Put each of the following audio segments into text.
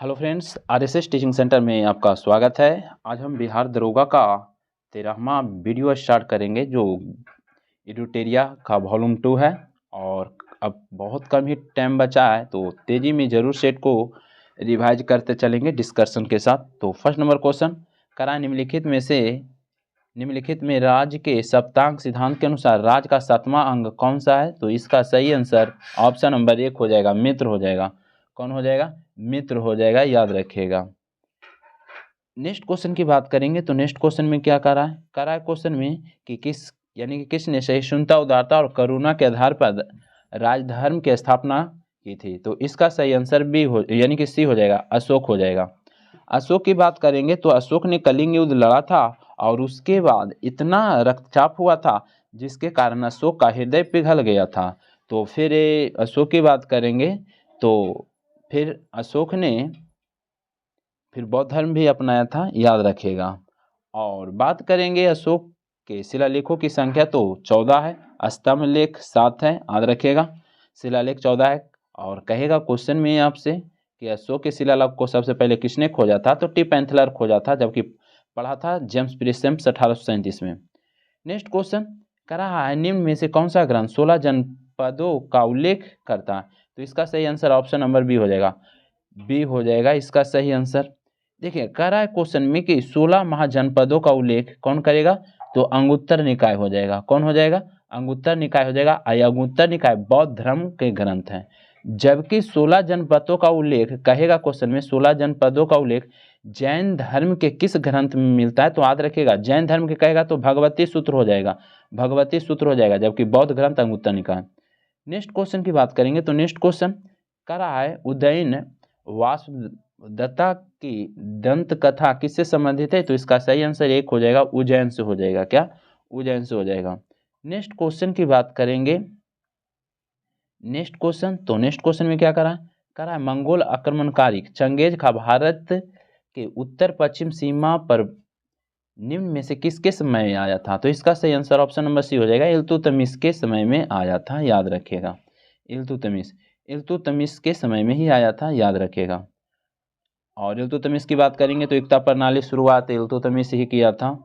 Hello friends, RSS teaching centre में आपका स्वागत है। आज हम बिहार दरोगा का 13वां वीडियो स्टार्ट करेंगे जो एडुटेरिया का वॉल्यूम 2 है। और अब बहुत कम ही टाइम बचा है तो तेज़ी में ज़रूर सेट को रिवाइज करते चलेंगे डिस्कशन के साथ। तो फर्स्ट नंबर क्वेश्चन करा, निम्नलिखित में राज्य के सप्तांक सिद्धांत के अनुसार राज्य का 7वां अंग कौन सा है? तो इसका सही आंसर ऑप्शन नंबर 1 हो जाएगा, मित्र हो जाएगा। कौन हो जाएगा? मित्र हो जाएगा, याद रखिएगा। नेक्स्ट क्वेश्चन की बात करेंगे तो नेक्स्ट क्वेश्चन में क्या करा है क्वेश्चन में कि किसने सहिष्णुता, उदारता और करुणा के आधार पर राजधर्म की स्थापना की थी? तो इसका सही आंसर बी हो यानी कि सी हो जाएगा, अशोक हो जाएगा। अशोक की बात करेंगे तो अशोक ने कलिंग युद्ध लड़ा था और उसके बाद इतना रक्तचाप हुआ था जिसके कारण अशोक का हृदय पिघल गया था। तो फिर अशोक की बात करेंगे तो फिर अशोक ने फिर बौद्ध धर्म भी अपनाया था, याद रखिएगा। और बात करेंगे अशोक के शिलालेखों की संख्या तो 14 है, स्तंभ लेख 7 है, याद रखिएगा। शिलालेख 14 है। और कहेगा क्वेश्चन में आपसे कि अशोक के शिलालेख को सबसे पहले किसने खोजा था? तो टी पैंथलर खोजा था, जबकि पढ़ा था जेम्स प्रिसेम्स 1837 में। नेक्स्ट क्वेश्चन कह रहा है निम्न में से कौन सा ग्रंथ 16 जनपदों का उल्लेख करता है? तो इसका सही आंसर ऑप्शन नंबर बी हो जाएगा, बी हो जाएगा इसका सही आंसर। देखिए कह रहा है क्वेश्चन में कि 16 महाजनपदों का उल्लेख कौन करेगा? तो अंगुत्तर निकाय हो जाएगा। कौन हो जाएगा? अंगुत्तर निकाय हो जाएगा। अंगुत्तर निकाय बौद्ध धर्म के ग्रंथ हैं, जबकि 16 जनपदों का उल्लेख कहेगा क्वेश्चन में 16 जनपदों का उल्लेख जैन धर्म के किस ग्रंथ में मिलता है? तो याद रखिएगा जैन धर्म के कहेगा तो भगवती सूत्र हो जाएगा, भगवती सूत्र हो जाएगा, जबकि बौद्ध ग्रंथ अंगुत्तर निकाय। नेक्स्ट क्वेश्चन की बात करेंगे तो नेक्स्ट क्वेश्चन कह रहा है उदयन वासुदत्ता की दंत कथा किससे संबंधित है? तो इसका सही आंसर 1 हो जाएगा, उज्जैन से हो जाएगा। क्या? उज्जैन से हो जाएगा। नेक्स्ट क्वेश्चन की बात करेंगे नेक्स्ट क्वेश्चन में क्या करा है मंगोल आक्रमणकारी चंगेज खा भारत के उत्तर पश्चिम सीमा पर निम्न में से किसके समय में आया था? तो इसका सही आंसर ऑप्शन नंबर सी हो जाएगा, इल्तुतमिश के समय में आया था, याद रखिएगा। इल्तुतमिश के समय में ही आया था, याद रखिएगा। और इल्तुतमिश की बात करेंगे तो एकता प्रणाली शुरुआत इल्तुतमिश ही किया था।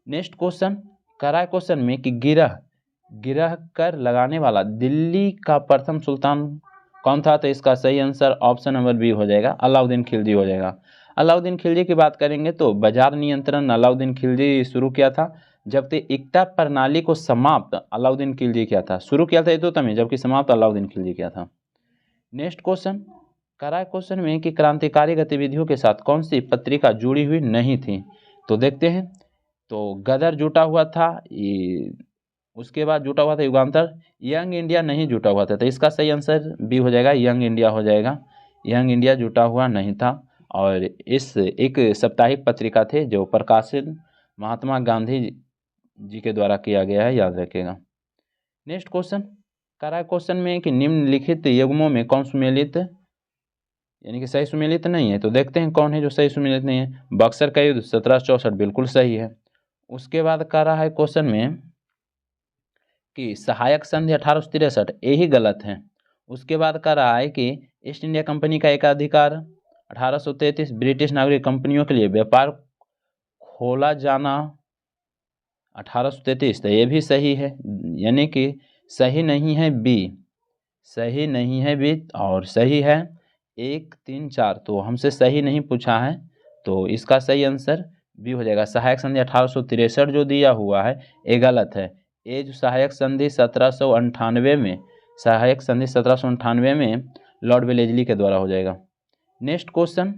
नेक्स्ट क्वेश्चन करा है क्वेश्चन में कि गिरह कर लगाने वाला दिल्ली का प्रथम सुल्तान कौन था? तो इसका सही आंसर ऑप्शन नंबर बी हो जाएगा, अलाउद्दीन खिलजी हो जाएगा। अलाउद्दीन खिलजी की बात करेंगे तो बाजार नियंत्रण अलाउद्दीन खिलजी शुरू किया था, जबकि एकता प्रणाली को समाप्त अलाउद्दीन खिलजी किया था। शुरू किया था इल्तुतमिश, जबकि समाप्त अलाउद्दीन खिलजी किया था। नेक्स्ट क्वेश्चन करा है क्वेश्चन में कि क्रांतिकारी गतिविधियों के साथ कौन सी पत्रिका जुड़ी हुई नहीं थी? तो देखते हैं। तो गदर जुटा हुआ था, उसके बाद जुटा हुआ था युगांतर, यंग इंडिया नहीं जुटा हुआ था। तो इसका सही आंसर बी हो जाएगा, यंग इंडिया हो जाएगा। यंग इंडिया जुटा हुआ नहीं था। और इस एक साप्ताहिक पत्रिका थे जो प्रकाशित महात्मा गांधी जी के द्वारा किया गया है, याद रखिएगा। नेक्स्ट क्वेश्चन करा है क्वेश्चन में कि निम्नलिखित युग्मों में कौन सुमेलित यानी कि सही सुमेलित नहीं है? तो देखते हैं कौन है जो सही सुमेलित नहीं है। बक्सर का युद्ध 1764 बिल्कुल सही है। उसके बाद कह रहा है क्वेश्चन में कि सहायक संधि 1863 यही गलत है। उसके बाद कह रहा है कि ईस्ट इंडिया कंपनी का एकाधिकार 1833, ब्रिटिश नागरिक कंपनियों के लिए व्यापार खोला जाना 1833, तो ये भी सही है, यानी कि सही नहीं है बी, सही नहीं है बी और सही है 1, 3, 4। तो हमसे सही नहीं पूछा है, तो इसका सही आंसर बी हो जाएगा। सहायक संधि 1863 जो दिया हुआ है ये गलत है। ये जो सहायक संधि 1798 में लॉर्ड वेलेस्ली के द्वारा हो जाएगा। नेक्स्ट क्वेश्चन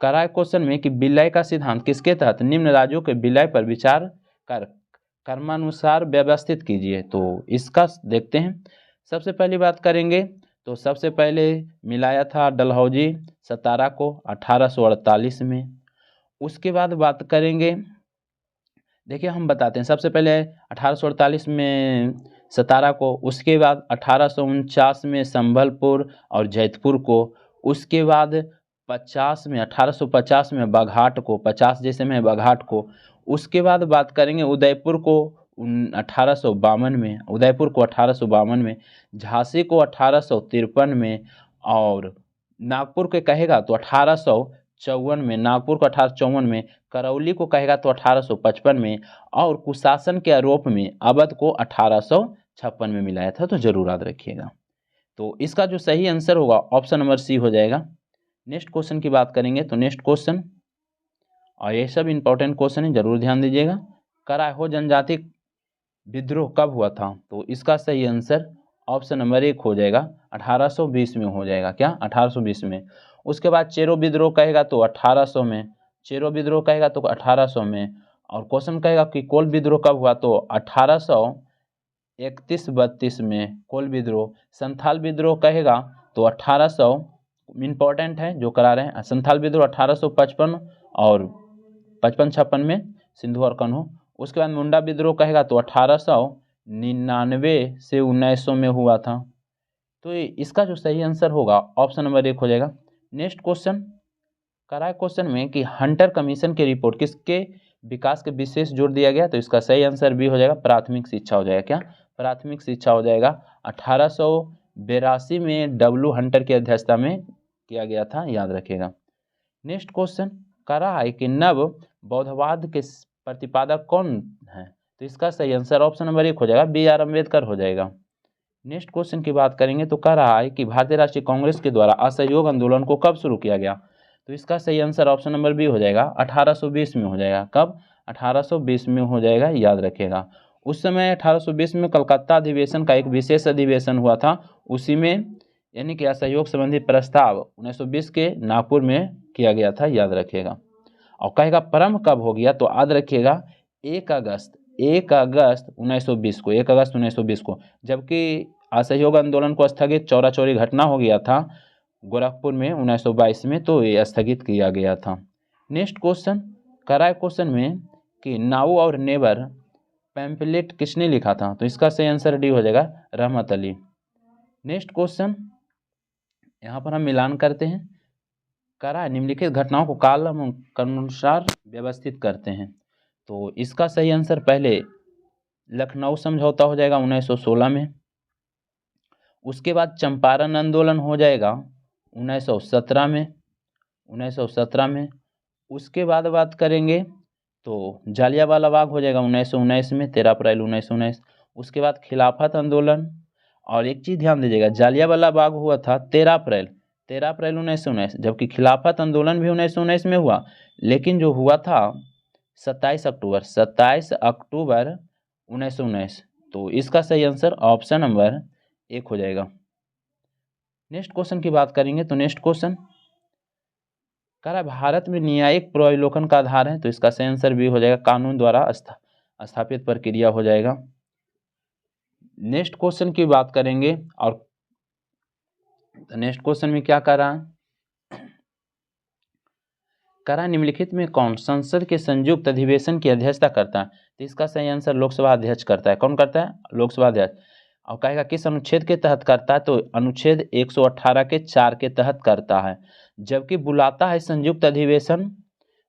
करा है क्वेश्चन में कि विलय का सिद्धांत किसके तहत निम्न राज्यों के विलय पर विचार कर कर्मानुसार व्यवस्थित कीजिए? तो इसका देखते हैं। सबसे पहली बात करेंगे तो सबसे पहले मिलाया था डलहौजी सतारा को 1848 में। उसके बाद बात करेंगे, देखिए हम बताते हैं, सबसे पहले 1848 में सतारा को, उसके बाद 1849 में संबलपुर और जैतपुर को, उसके बाद 1850 में बघाट को, 50 जैसे में बघाट को, उसके बाद बात करेंगे उदयपुर को 1852 में, झांसी को 1853 में, और नागपुर के कहेगा तो 1854 में, नागपुर को 1854 में, करौली को कहेगा तो 1855 में, और कुशासन के आरोप में अवध को 1856 में मिलाया था। तो जरूर याद रखिएगा। तो इसका जो सही आंसर होगा ऑप्शन नंबर सी हो जाएगा। नेक्स्ट क्वेश्चन की बात करेंगे तो नेक्स्ट क्वेश्चन, और ये सब इंपॉर्टेंट क्वेश्चन है, जरूर ध्यान दीजिएगा। कराहो जनजाति विद्रोह कब हुआ था? तो इसका सही आंसर ऑप्शन नंबर 1 हो जाएगा, 1820 में हो जाएगा। क्या? 1820 में। उसके बाद चेरो विद्रोह कहेगा तो 1800 में, चेरो विद्रोह कहेगा तो 1800 में। और क्वेश्चन कहेगा कि कोल विद्रोह कब हुआ? तो 1831-32 में कोल विद्रोह। संथाल विद्रोह कहेगा तो 1800, इम्पोर्टेंट है जो करा रहे हैं, संथाल विद्रोह 1855 और 55-56 में सिंधु और कन्हू। उसके बाद मुंडा विद्रोह कहेगा तो 1899 से 1900 में हुआ था। तो इसका जो सही आंसर होगा ऑप्शन नंबर 1 हो जाएगा। नेक्स्ट क्वेश्चन करा है क्वेश्चन में कि हंटर कमीशन की रिपोर्ट किसके विकास के विशेष जोर दिया गया? तो इसका सही आंसर भी हो जाएगा, प्राथमिक शिक्षा हो जाएगा। क्या? प्राथमिक शिक्षा हो जाएगा। 1882 में डब्ल्यू हंटर की अध्यक्षता में किया गया था, याद रखिएगा। नेक्स्ट क्वेश्चन करा है कि नव बौद्धवाद के प्रतिपादक कौन है? तो इसका सही आंसर ऑप्शन नंबर 1 हो जाएगा, B.R. अम्बेडकर हो जाएगा। नेक्स्ट क्वेश्चन की बात करेंगे तो कह रहा है कि भारतीय राष्ट्रीय कांग्रेस के द्वारा असहयोग आंदोलन को कब शुरू किया गया? तो इसका सही आंसर ऑप्शन नंबर बी हो जाएगा, 1820 में हो जाएगा। कब? 1820 में हो जाएगा, याद रखिएगा। उस समय 1820 में कलकत्ता अधिवेशन का एक विशेष अधिवेशन हुआ था, उसी में यानी कि असहयोग संबंधी प्रस्ताव 1920 के नागपुर में किया गया था, याद रखिएगा। और कहेगा प्रारंभ कब हो गया? तो याद रखिएगा 1 अगस्त 1920 को, 1 अगस्त 1920 को, जबकि असहयोग आंदोलन को स्थगित चौरा चौरी घटना हो गया था गोरखपुर में 1922 में, तो ये स्थगित किया गया था। नेक्स्ट क्वेश्चन कराए क्वेश्चन में कि नाउ और नेवर पैम्फलेट किसने लिखा था? तो इसका सही आंसर डी हो जाएगा, रहमत अली। नेक्स्ट क्वेश्चन यहाँ पर हम मिलान करते हैं। करा निम्नलिखित घटनाओं को कालम अनुसार व्यवस्थित करते हैं। तो इसका सही आंसर पहले लखनऊ समझौता हो जाएगा 1916 में। उसके बाद चंपारण आंदोलन हो जाएगा 1917 में, 1917 में। उसके बाद बात करेंगे तो जालियांवाला बाग हो जाएगा 1919 में, 13 अप्रैल 1919। उसके बाद खिलाफत आंदोलन, और एक चीज़ ध्यान दीजिएगा, जालियांवाला बाग हुआ था 13 अप्रैल 1919, जबकि खिलाफत आंदोलन भी 1919 में हुआ, लेकिन जो हुआ था 27 अक्टूबर 1919। तो इसका सही आंसर ऑप्शन नंबर 1 हो जाएगा। नेक्स्ट क्वेश्चन की बात करेंगे तो नेक्स्ट क्वेश्चन कह रहा है भारत में न्यायिक पुनर्विलोकन का आधार है? तो इसका सही आंसर भी हो जाएगा, कानून द्वारा स्थापित प्रक्रिया हो जाएगा। नेक्स्ट क्वेश्चन की बात करेंगे, और नेक्स्ट क्वेश्चन में क्या कर रहा है? कह रहा है निम्नलिखित में कौन संसद के संयुक्त अधिवेशन की अध्यक्षता करता है? तो इसका सही आंसर लोकसभा अध्यक्ष करता है। कौन करता है? लोकसभा अध्यक्ष। और कहेगा किस अनुच्छेद के तहत करता है? तो अनुच्छेद 118 के 4 के तहत करता है। जबकि बुलाता है संयुक्त अधिवेशन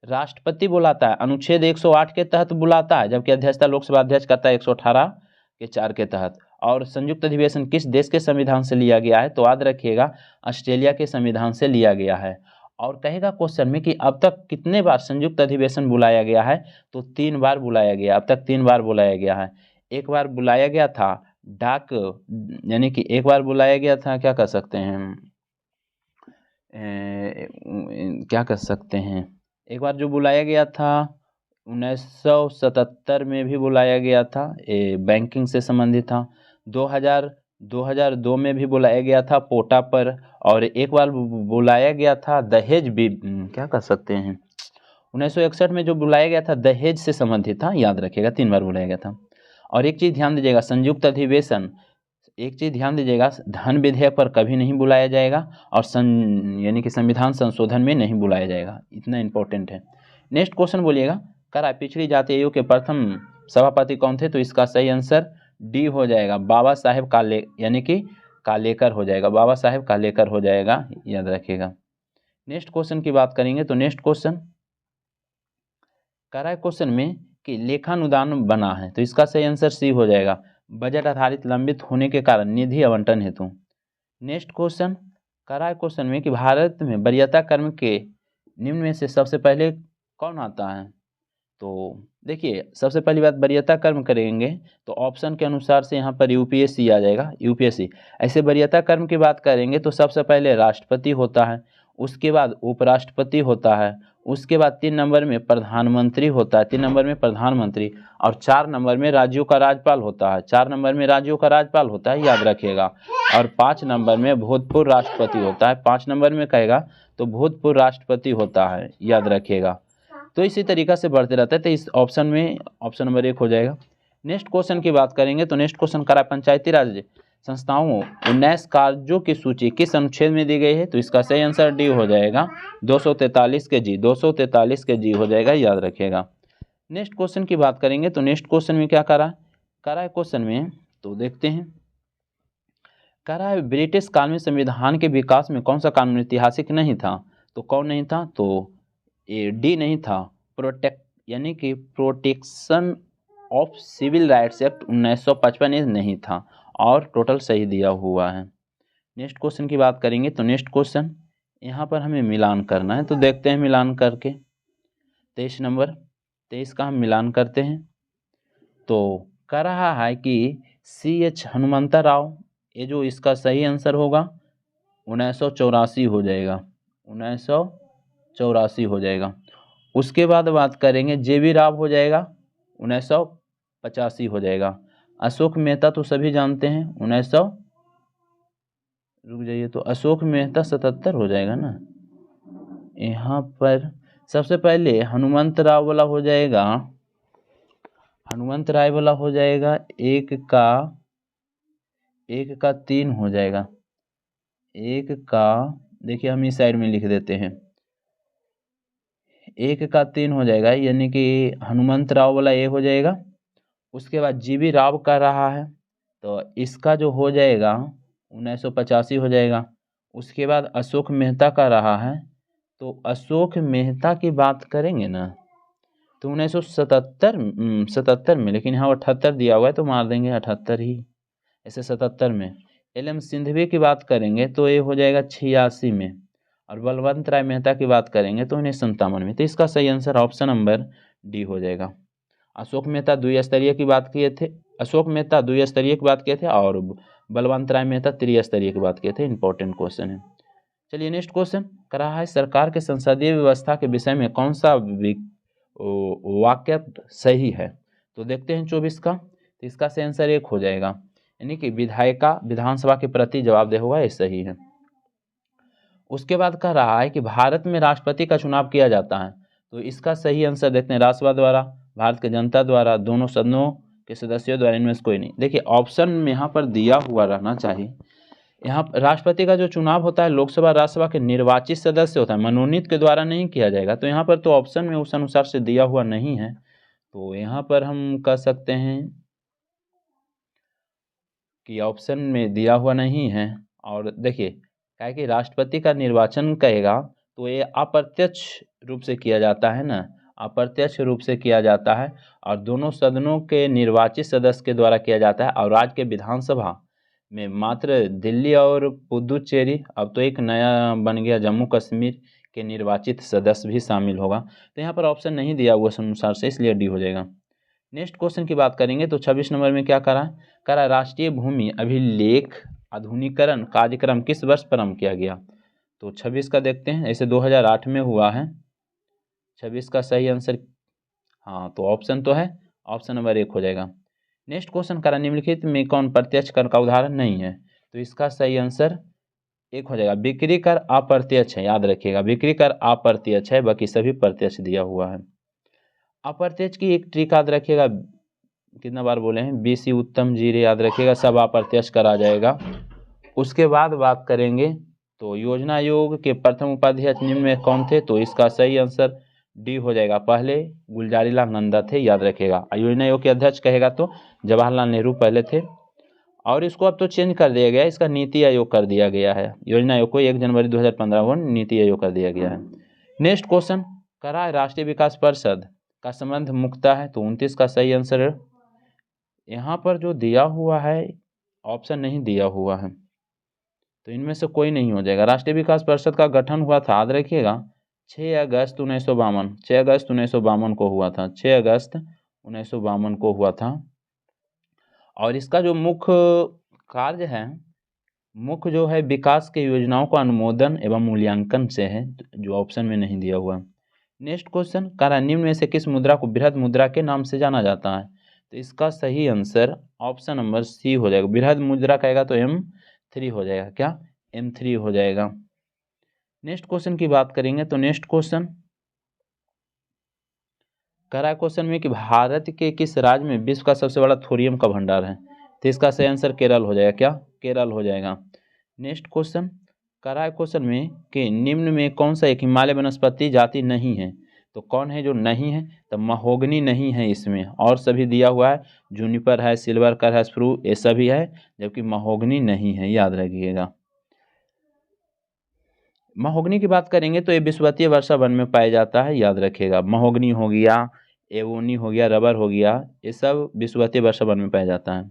राष्ट्रपति बुलाता है, अनुच्छेद 108 के तहत बुलाता है, जबकि अध्यक्षता लोकसभा अध्यक्ष करता है 118 के 4 के तहत। और संयुक्त अधिवेशन किस देश के संविधान से लिया गया है? तो याद रखिएगा, ऑस्ट्रेलिया के संविधान से लिया गया है। और कहेगा क्वेश्चन में कि अब तक कितने बार संयुक्त अधिवेशन बुलाया गया है? तो 3 बार बुलाया गया, अब तक 3 बार बुलाया गया है। एक बार बुलाया गया था डाक, यानी कि एक बार बुलाया गया था, क्या कर सकते हैं, क्या कर सकते हैं, एक बार जो बुलाया गया था 1977 में भी बुलाया गया था, बैंकिंग से संबंधित था। 2002 में भी बुलाया गया था पोटा पर, और एक बार बुलाया गया था दहेज भी, क्या कर सकते हैं, 1961 में जो बुलाया गया था दहेज से संबंधित था, याद रखिएगा 3 बार बुलाया गया था। और एक चीज़ ध्यान दीजिएगा, संयुक्त अधिवेशन, एक चीज़ ध्यान दीजिएगा, धन विधेयक पर कभी नहीं बुलाया जाएगा, और यानी कि संविधान संशोधन में नहीं बुलाया जाएगा, इतना इंपॉर्टेंट है। नेक्स्ट क्वेश्चन बोलिएगा, करा पिछड़ी जाति आयोग के प्रथम सभापति कौन थे? तो इसका सही आंसर डी हो जाएगा, बाबा साहेब यानी कि कालेकर हो जाएगा, बाबा साहेब कालेकर हो जाएगा, याद रखिएगा। नेक्स्ट क्वेश्चन की बात करेंगे तो नेक्स्ट क्वेश्चन करा है क्वेश्चन में कि लेखानुदान बना है? तो इसका सही आंसर सी हो जाएगा, बजट आधारित लंबित होने के कारण निधि आवंटन हेतु। नेक्स्ट क्वेश्चन कह रहा है क्वेश्चन में कि भारत में वरीयता क्रम के निम्न में से सबसे पहले कौन आता है। तो देखिए, सबसे पहली बात वरीयता क्रम करेंगे तो ऑप्शन के अनुसार से यहाँ पर यूपीएससी आ जाएगा, यूपीएससी। ऐसे वरीयता क्रम की बात करेंगे तो सबसे पहले राष्ट्रपति होता है, उसके बाद उपराष्ट्रपति होता है, उसके बाद 3 नंबर में प्रधानमंत्री होता है, 3 नंबर में प्रधानमंत्री, और 4 नंबर में राज्यों का राज्यपाल होता है, 4 नंबर में राज्यों का राज्यपाल होता है, याद रखिएगा। और 5 नंबर में भूतपूर्व राष्ट्रपति होता है, 5 नंबर में कहेगा तो भूतपूर्व राष्ट्रपति होता है, याद रखिएगा। तो इसी तरीक़ा से बढ़ते रहता है। तो इस ऑप्शन में ऑप्शन नंबर 1 हो जाएगा। नेक्स्ट क्वेश्चन की बात करेंगे तो नेक्स्ट क्वेश्चन करा पंचायती राज संस्थाओं 19 कार्यों की सूची किस अनुच्छेद में दी गई है। तो इसका सही आंसर डी हो जाएगा, 243 के जी, 243 के जी हो जाएगा, याद रखिएगा। नेक्स्ट क्वेश्चन की बात करेंगे तो नेक्स्ट क्वेश्चन में क्या करा है क्वेश्चन में, तो देखते हैं। कह रहा है ब्रिटिश काल में संविधान के विकास में कौन सा कानून ऐतिहासिक नहीं था। तो कौन नहीं था, तो ए डी नहीं था, यानी कि Protection of Civil Rights Act 1955 नहीं था, और टोटल सही दिया हुआ है। नेक्स्ट क्वेश्चन की बात करेंगे तो नेक्स्ट क्वेश्चन यहाँ पर हमें मिलान करना है, तो देखते हैं मिलान करके। 23 नंबर 23 का हम मिलान करते हैं। तो कह रहा है कि CH हनुमंता राव, ये जो इसका सही आंसर होगा 1984 हो जाएगा, 1984 हो जाएगा। उसके बाद बात करेंगे JB राव हो जाएगा, 1985 हो जाएगा। अशोक मेहता तो सभी जानते हैं 1900, रुक जाइए, तो अशोक मेहता 77 हो जाएगा ना। यहाँ पर सबसे पहले हनुमंत राव वाला हो जाएगा, हनुमंत राय वाला हो जाएगा 1 का 3 हो जाएगा, 1 का, देखिए हम इस साइड में लिख देते हैं, 1 का 3 हो जाएगा, यानी कि हनुमंत राव वाला ये हो जाएगा। उसके बाद JB राव का रहा है तो इसका जो हो जाएगा 1985 हो जाएगा। उसके बाद अशोक मेहता का रहा है, तो अशोक मेहता की बात करेंगे ना तो 1977 में, लेकिन यहाँ 78 दिया हुआ है तो मार देंगे 78 ही, ऐसे 77 में। LM सिंधवी की बात करेंगे तो ये हो जाएगा 86 में, और बलवंत राय मेहता की बात करेंगे तो 1957 में। तो इसका सही आंसर ऑप्शन नंबर डी हो जाएगा। अशोक मेहता द्विस्तरीय की बात किए थे, अशोक मेहता द्विस्तरीय की बात किए थे, और बलवंत राय मेहता त्रिस्तरीय की बात किए थे। इंपॉर्टेंट क्वेश्चन है। चलिए नेक्स्ट क्वेश्चन कर रहा है सरकार के संसदीय व्यवस्था के विषय में कौन सा वाक्य सही है। तो देखते हैं 24 का, तो इसका सही आंसर 1 हो जाएगा, यानी कि विधायिका विधानसभा के प्रति जवाबदेह होगा, ये सही है। उसके बाद कह रहा है कि भारत में राष्ट्रपति का चुनाव किया जाता है। तो इसका सही आंसर देखते हैं, राष्ट्रसभा द्वारा, भारत की जनता द्वारा, दोनों सदनों के सदस्यों द्वारा, इनमें से कोई नहीं। देखिए ऑप्शन में यहाँ पर दिया हुआ रहना चाहिए। यहाँ राष्ट्रपति का जो चुनाव होता है लोकसभा राज्यसभा के निर्वाचित सदस्य होता है, मनोनीत के द्वारा नहीं किया जाएगा। तो यहाँ पर तो ऑप्शन में उस अनुसार से दिया हुआ नहीं है, तो यहाँ पर हम कह सकते हैं कि ऑप्शन में दिया हुआ नहीं है। और देखिए क्या है कि राष्ट्रपति का निर्वाचन कहेगा तो ये अप्रत्यक्ष रूप से किया जाता है ना, अप्रत्यक्ष रूप से किया जाता है, और दोनों सदनों के निर्वाचित सदस्य के द्वारा किया जाता है। और राज्य के विधानसभा में मात्र दिल्ली और पुदुचेरी, अब तो एक नया बन गया जम्मू कश्मीर के निर्वाचित सदस्य भी शामिल होगा। तो यहाँ पर ऑप्शन नहीं दिया हुआ उस अनुसार से, इसलिए डी हो जाएगा। नेक्स्ट क्वेश्चन की बात करेंगे तो 26 नंबर में क्या करा राष्ट्रीय भूमि अभिलेख आधुनिकीकरण कार्यक्रम किस वर्ष प्रारंभ किया गया। तो 26 का देखते हैं, ऐसे 2008 में हुआ है। 26 का सही आंसर, हाँ तो ऑप्शन तो है, ऑप्शन नंबर 1 हो जाएगा। नेक्स्ट क्वेश्चन करा निम्नलिखित में कौन प्रत्यक्ष कर का उदाहरण नहीं है। तो इसका सही आंसर 1 हो जाएगा, बिक्री कर अप्रत्यक्ष है, याद रखिएगा बिक्री कर अप्रत्यक्ष है, बाकी सभी प्रत्यक्ष दिया हुआ है। अप्रत्यक्ष की एक ट्रिक याद रखिएगा, कितना बार बोले हैं, BC उत्तम जीरे, याद रखिएगा सब अप्रत्यक्ष कर आ जाएगा। उसके बाद बात करेंगे तो योजना आयोग के प्रथम उपाध्यक्ष निम्न में कौन थे। तो इसका सही आंसर डी हो जाएगा, पहले गुलजारीलाल नंदा थे, याद रखिएगा। योजना आयोग के अध्यक्ष कहेगा तो जवाहरलाल नेहरू पहले थे, और इसको अब तो चेंज कर दिया गया, इसका नीति आयोग कर दिया गया है। योजना आयोग को 1 जनवरी 2015 को नीति आयोग कर दिया गया है। नेक्स्ट क्वेश्चन करा है राष्ट्रीय विकास परिषद का संबंध मुक्ता है। तो 29 का सही आंसर है। यहाँ पर जो दिया हुआ है ऑप्शन नहीं दिया हुआ है, तो इनमें से कोई नहीं हो जाएगा। राष्ट्रीय विकास परिषद का गठन हुआ था, याद रखिएगा 6 अगस्त 1952, 6 अगस्त 1952 को हुआ था, 6 अगस्त 1952 को हुआ था। और इसका जो मुख्य कार्य है, मुख्य जो है विकास के योजनाओं का अनुमोदन एवं मूल्यांकन से है, जो ऑप्शन में नहीं दिया हुआ। नेक्स्ट क्वेश्चन, कह निम्न में से किस मुद्रा को बृहद मुद्रा के नाम से जाना जाता है? तो इसका सही आंसर ऑप्शन नंबर सी हो जाएगा। बृहद मुद्रा कहेगा तो M3 हो जाएगा, क्या M3 हो जाएगा। नेक्स्ट क्वेश्चन की बात करेंगे तो नेक्स्ट क्वेश्चन कह रहा है क्वेश्चन में कि भारत के किस राज्य में विश्व का सबसे बड़ा थोरियम का भंडार है? तो इसका सही आंसर केरल हो जाएगा, क्या केरल हो जाएगा। नेक्स्ट क्वेश्चन कह रहा है क्वेश्चन में कि निम्न में कौन सा एक हिमालय वनस्पति जाति नहीं है? तो कौन है जो नहीं है? तो महोगनी नहीं है इसमें, और सभी दिया हुआ है, जूनिपर है, सिल्वर कर है, स्प्रू, ये सभी है, जबकि महोगनी नहीं है, याद रखिएगा। महोगनी की बात करेंगे तो ये विषुवतीय वर्षा वन में पाया जाता है, याद रखिएगा। महोगनी हो गया, एवोनी हो गया, रबर हो गया, ये सब विषुवतीय वर्षा वन में पाया जाता है।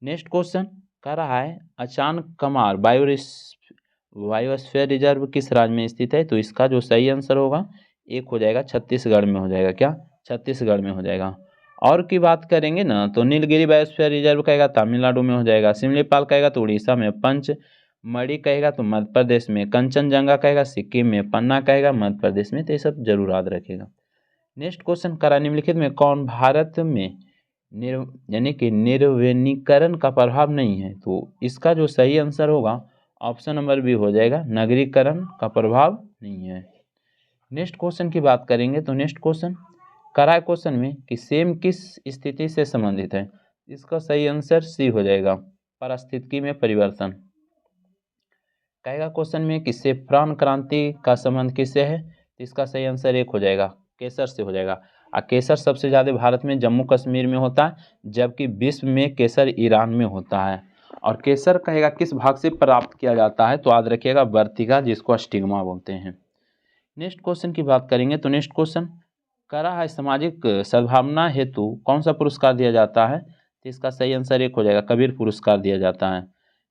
नेक्स्ट क्वेश्चन कह रहा है अचानकमार बायोस्फीयर रिजर्व किस राज्य में स्थित है? तो इसका जो सही आंसर होगा एक हो जाएगा, छत्तीसगढ़ में हो जाएगा, क्या छत्तीसगढ़ में हो जाएगा। और की बात करेंगे ना तो नीलगिरी बायोस्फीयर रिजर्व कहेगा तमिलनाडु में हो जाएगा, सिमलीपाल कहेगा तो उड़ीसा में, पंचमढ़ी कहेगा तो मध्य प्रदेश में, कंचनजंगा कहेगा सिक्किम में, पन्ना कहेगा मध्य प्रदेश में। तो ये सब जरूर याद रखेगा। नेक्स्ट क्वेश्चन करा निम्नलिखित में कौन भारत में यानी कि निर्वनीकरण का प्रभाव नहीं है? तो इसका जो सही आंसर होगा ऑप्शन नंबर बी हो जाएगा, नगरीकरण का प्रभाव नहीं है। नेक्स्ट क्वेश्चन की बात करेंगे तो नेक्स्ट क्वेश्चन करा क्वेश्चन में कि सेम किस स्थिति से संबंधित है? इसका सही आंसर सी हो जाएगा, पारिस्थितिकी में परिवर्तन। कहेगा क्वेश्चन में कि सेफ्रॉन क्रांति का संबंध किससे है? तो इसका सही आंसर एक हो जाएगा, केसर से हो जाएगा। केसर सबसे ज़्यादा भारत में जम्मू कश्मीर में होता है, जबकि विश्व में केसर ईरान में होता है। और केसर कहेगा किस भाग से प्राप्त किया जाता है? तो याद रखिएगा वर्तिका, जिसको स्टिग्मा बोलते हैं। नेक्स्ट क्वेश्चन की बात करेंगे तो नेक्स्ट क्वेश्चन कह रहा है सामाजिक सद्भावना हेतु कौन सा पुरस्कार दिया जाता है? तो इसका सही आंसर एक हो जाएगा, कबीर पुरस्कार दिया जाता है।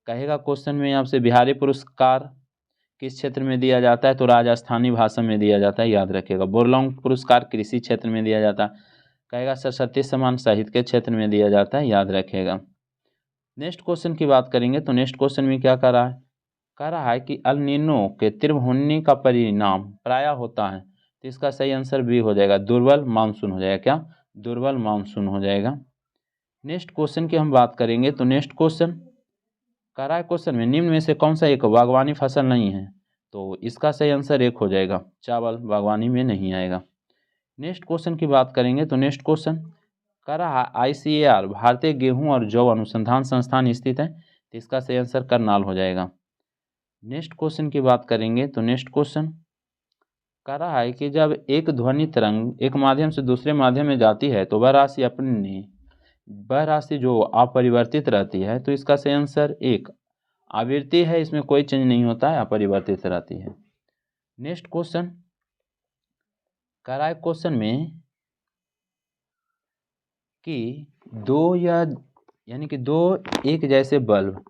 कहेगा क्वेश्चन में आपसे बिहारी पुरस्कार किस क्षेत्र में दिया जाता है? तो राजस्थानी भाषा में दिया जाता है, याद रखिएगा। बोरलॉन्ग पुरस्कार कृषि क्षेत्र में दिया जाता है। कहेगा सरस्वती सम्मान साहित्य के क्षेत्र में दिया जाता है, याद रखिएगा। नेक्स्ट क्वेश्चन की बात करेंगे तो नेक्स्ट क्वेश्चन में क्या कह रहा है? कह रहा है कि अल नीनो के तीव्र होने का परिणाम प्रायः होता है। तो इसका सही आंसर बी हो जाएगा, दुर्बल मानसून हो जाएगा, क्या दुर्बल मानसून हो जाएगा। नेक्स्ट क्वेश्चन की हम बात करेंगे तो नेक्स्ट क्वेश्चन कह रहा है क्वेश्चन में निम्न में से कौन सा एक बागवानी फसल नहीं है? तो इसका सही आंसर एक हो जाएगा, चावल बागवानी में नहीं आएगा। नेक्स्ट क्वेश्चन की बात करेंगे तो नेक्स्ट क्वेश्चन कह रहा है ICAR भारतीय गेहूं और जौ अनुसंधान संस्थान स्थित है। तो इसका सही आंसर करनाल हो जाएगा। नेक्स्ट क्वेश्चन की बात करेंगे तो नेक्स्ट क्वेश्चन कह रहा है कि जब एक ध्वनि तरंग एक माध्यम से दूसरे माध्यम में जाती है तो वह राशि जो अपरिवर्तित रहती है। तो इसका सही आंसर एक आवृत्ति है, इसमें कोई चेंज नहीं होता है, अपरिवर्तित रहती है। नेक्स्ट क्वेश्चन कह रहा है क्वेश्चन में कि दो एक जैसे बल्ब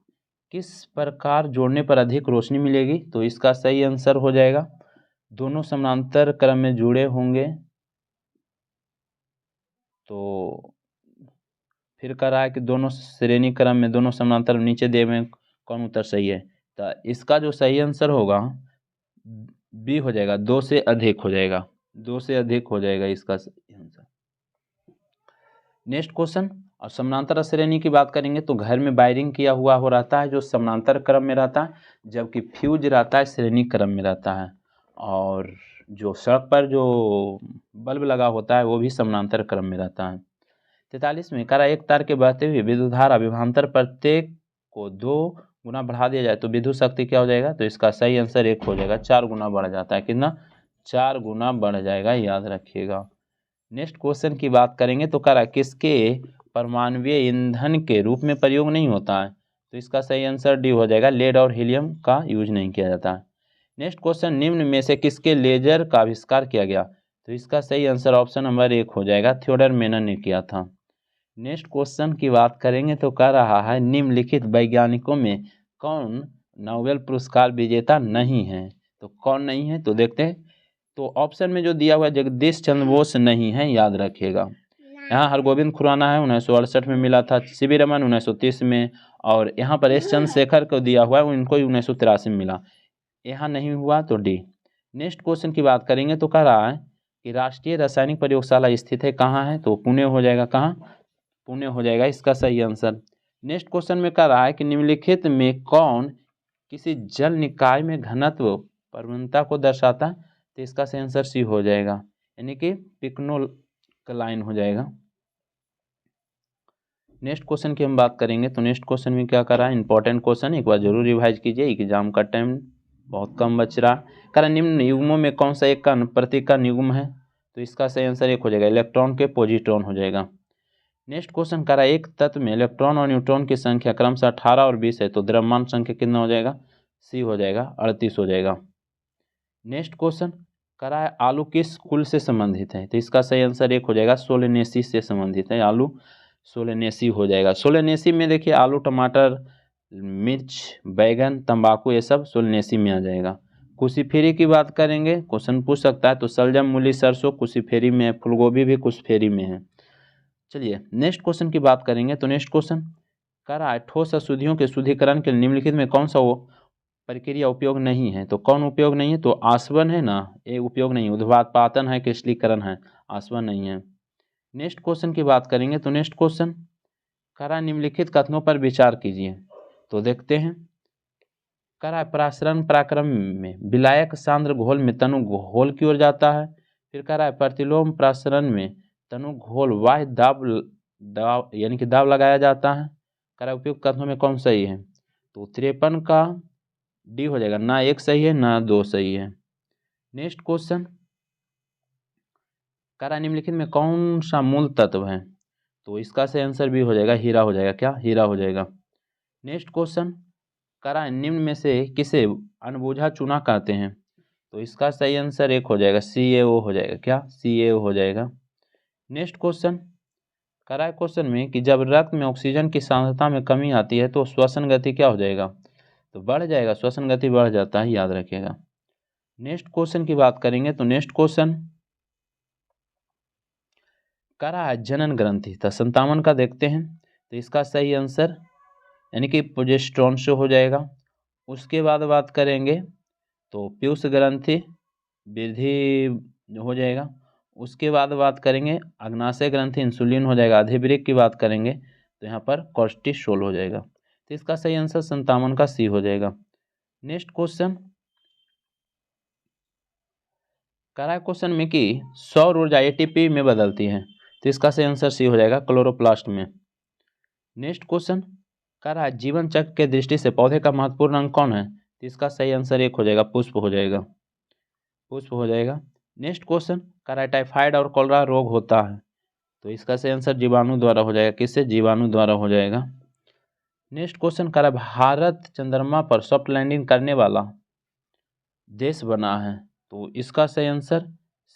किस प्रकार जोड़ने पर अधिक रोशनी मिलेगी? तो इसका सही आंसर हो जाएगा, दोनों समानांतर क्रम में जुड़े होंगे। तो फिर कह रहा है कि दोनों श्रेणी क्रम में, दोनों समानांतर, नीचे दिए में कौन उत्तर सही है? तो इसका जो सही आंसर होगा बी हो जाएगा, 2 से अधिक हो जाएगा, 2 से अधिक हो जाएगा इसका आंसर। नेक्स्ट क्वेश्चन और समानांतर श्रेणी की बात करेंगे तो घर में वायरिंग किया हुआ हो रहता है जो समानांतर क्रम में रहता है, जबकि फ्यूज रहता है श्रेणी क्रम में रहता है। और जो सड़क पर जो बल्ब लगा होता है वो भी समानांतर क्रम में रहता है। 43 में कह रहा है एक तार के बहते हुए विद्युत धारा विभवांतर प्रत्येक को 2 गुना बढ़ा दिया जाए तो विद्युत शक्ति क्या हो जाएगा? तो इसका सही आंसर एक हो जाएगा, 4 गुना बढ़ जाता है। कितना? 4 गुना बढ़ जाएगा, याद रखिएगा। नेक्स्ट क्वेश्चन की बात करेंगे तो कह रहा है किसके परमाणुीय ईंधन के रूप में प्रयोग नहीं होता है? तो इसका सही आंसर डी हो जाएगा, लेड और हीलियम का यूज नहीं किया जाता है। नेक्स्ट क्वेश्चन निम्न में से किसके लेजर का आविष्कार किया गया? तो इसका सही आंसर ऑप्शन नंबर 1 हो जाएगा, थियोडर मेनन ने किया था। नेक्स्ट क्वेश्चन की बात करेंगे तो कह रहा है निम्नलिखित वैज्ञानिकों में कौन नोबेल पुरस्कार विजेता नहीं है। तो कौन नहीं है, तो देखते हैं। तो ऑप्शन में जो दिया हुआ है जगदीश चंद्र बोस नहीं है, याद रखिएगा। यहाँ हरगोविंद खुराना है, 1968 में मिला था। सीवी रमन 1930 में, और यहाँ पर एस चंद्रशेखर को दिया हुआ है, उनको 1983 में मिला। यहाँ नहीं हुआ तो डी। नेक्स्ट क्वेश्चन की बात करेंगे तो कह रहा है कि राष्ट्रीय रासायनिक प्रयोगशाला स्थित है कहाँ है, तो पुणे हो जाएगा। कहाँ, पुणे हो जाएगा इसका सही आंसर। नेक्स्ट क्वेश्चन में कह रहा है कि निम्नलिखित में कौन किसी जल निकाय में घनत्व प्रवणता को दर्शाता है, तो इसका सही आंसर सी हो जाएगा, यानी कि पिक्नोलाइन हो जाएगा। नेक्स्ट क्वेश्चन की हम बात करेंगे तो नेक्स्ट क्वेश्चन में क्या कर रहा है, इंपॉर्टेंट क्वेश्चन, एक बार जरूर रिवाइज कीजिए, एग्जाम का टाइम बहुत कम बच रहा। कारण निम्न युग्मों में कौन सा एक का प्रतीक का युग्म है, तो इसका सही आंसर एक हो जाएगा, इलेक्ट्रॉन के पॉजिट्रॉन हो जाएगा। नेक्स्ट क्वेश्चन कर रहा है एक तत्व में इलेक्ट्रॉन और न्यूट्रॉन की संख्या क्रमशः 18 और 20 है, तो द्रव्यमान संख्या कितना हो जाएगा, सी हो जाएगा, 38 हो जाएगा। नेक्स्ट क्वेश्चन कर रहा है आलू किस कुल से संबंधित है, तो इसका सही आंसर एक हो जाएगा, सोलेनेसी से संबंधित है। आलू सोलेनेसी हो जाएगा। सोलेनेसी में देखिए आलू, टमाटर, मिर्च, बैगन, तंबाकू, ये सब सोलेनेसी में आ जाएगा। कुशीफेरी की बात करेंगे, क्वेश्चन पूछ सकता है, तो सलजम, मूली, सरसों कुशीफेरी में है, फूलगोभी भी कुशीफेरी में है। चलिए नेक्स्ट क्वेश्चन की बात करेंगे तो नेक्स्ट क्वेश्चन कर रहा है ठोस अशुद्धियों के शुद्धिकरण के निम्नलिखित में कौन सा वो प्रक्रिया उपयोग नहीं है, तो कौन उपयोग नहीं है, तो आसवन है ना, ये उपयोग नहीं है। उर्ध्वपातन है, क्रिस्टलीकरण है, आसवन नहीं है। नेक्स्ट क्वेश्चन की बात करेंगे तो नेक्स्ट क्वेश्चन कर रहा है निम्नलिखित कथनों पर विचार कीजिए, तो देखते हैं। कर रहा है प्रासरण पराक्रम में विलायक सांद्र घोल में तनु घोल की ओर जाता है। फिर कह रहा है प्रतिलोम प्रासरण में तनु घोल वाह्य दाब यानी कि दाब लगाया जाता है। कह रहा है उपयुक्त कथनों में कौन सही है, तो 53 का डी हो जाएगा, ना एक सही है ना दो सही है। नेक्स्ट क्वेश्चन कह रहा है निम्नलिखित में कौन सा मूल तत्व है, तो इसका सही आंसर भी हो जाएगा, हीरा हो जाएगा। क्या, हीरा हो जाएगा। नेक्स्ट क्वेश्चन कह रहा है निम्न में से किसे अनबूझा चूना कहते हैं, तो इसका सही आंसर एक हो जाएगा, CaO हो जाएगा। क्या, CaO हो जाएगा। नेक्स्ट क्वेश्चन कह रहा है क्वेश्चन में कि जब रक्त में ऑक्सीजन की सांद्रता में कमी आती है तो श्वसन गति क्या हो जाएगा, तो बढ़ जाएगा, श्वसन गति बढ़ जाता है, याद रखिएगा। नेक्स्ट क्वेश्चन की बात करेंगे तो नेक्स्ट क्वेश्चन कह रहा है जनन ग्रंथि, तो 57 का देखते हैं, तो इसका सही आंसर यानी कि प्रोजेस्टेरोन से हो जाएगा। उसके बाद बात करेंगे तो पीयूष ग्रंथि वृद्धि हो जाएगा। उसके बाद बात करेंगे अग्नाशय ग्रंथि इंसुलिन हो जाएगा। अधिवृक्क की बात करेंगे तो यहाँ पर कोर्टिसोल हो जाएगा, तो इसका सही आंसर 57 का सी हो जाएगा। नेक्स्ट क्वेश्चन कह रहा है क्वेश्चन में कि सौर ऊर्जा ATP में बदलती है, तो इसका सही आंसर सी हो जाएगा, क्लोरोप्लास्ट में। नेक्स्ट क्वेश्चन कह रहा है जीवन चक्र के दृष्टि से पौधे का महत्वपूर्ण अंग कौन है, तो इसका सही आंसर एक हो जाएगा, पुष्प हो जाएगा, पुष्प हो जाएगा। नेक्स्ट क्वेश्चन कह रहा है टाइफाइड और कॉलरा रोग होता है, तो इसका सही आंसर जीवाणु द्वारा हो जाएगा। किससे, जीवाणु द्वारा हो जाएगा। नेक्स्ट क्वेश्चन कह रहा है भारत चंद्रमा पर सॉफ्ट लैंडिंग करने वाला देश बना है, तो इसका सही आंसर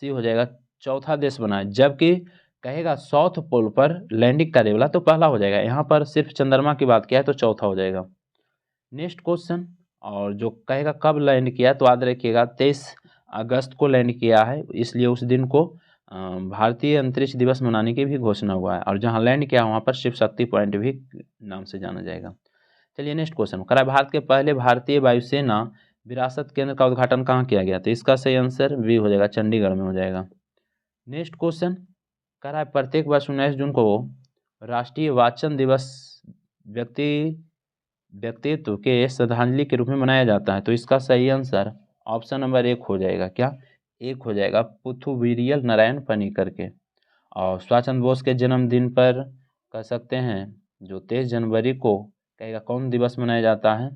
सी हो जाएगा, चौथा देश बना है। जबकि कहेगा साउथ पोल पर लैंडिंग करने वाला तो पहला हो जाएगा, यहाँ पर सिर्फ चंद्रमा की बात किया है तो चौथा हो जाएगा। नेक्स्ट क्वेश्चन और जो कहेगा कब लैंड किया, तो याद रखिएगा 23 अगस्त को लैंड किया है, इसलिए उस दिन को भारतीय अंतरिक्ष दिवस मनाने की भी घोषणा हुआ है। और जहां लैंड किया वहां पर शिव शक्ति पॉइंट भी नाम से जाना जाएगा। चलिए नेक्स्ट क्वेश्चन कह रहा है भारत के पहले भारतीय वायुसेना विरासत केंद्र का उद्घाटन कहाँ किया गया, तो इसका सही आंसर बी हो जाएगा, चंडीगढ़ में हो जाएगा। नेक्स्ट क्वेश्चन कह रहा है प्रत्येक वर्ष 19 जून को राष्ट्रीय वाचन दिवस व्यक्तित्व के श्रद्धांजलि के रूप में मनाया जाता है, तो इसका सही आंसर ऑप्शन नंबर एक हो जाएगा। क्या, एक हो जाएगा, पुथुवीरियल नारायण पनिकर के। और सुभाष चंद्र बोस के जन्मदिन पर कह सकते हैं जो 23 जनवरी को कहेगा कौन दिवस मनाया जाता है,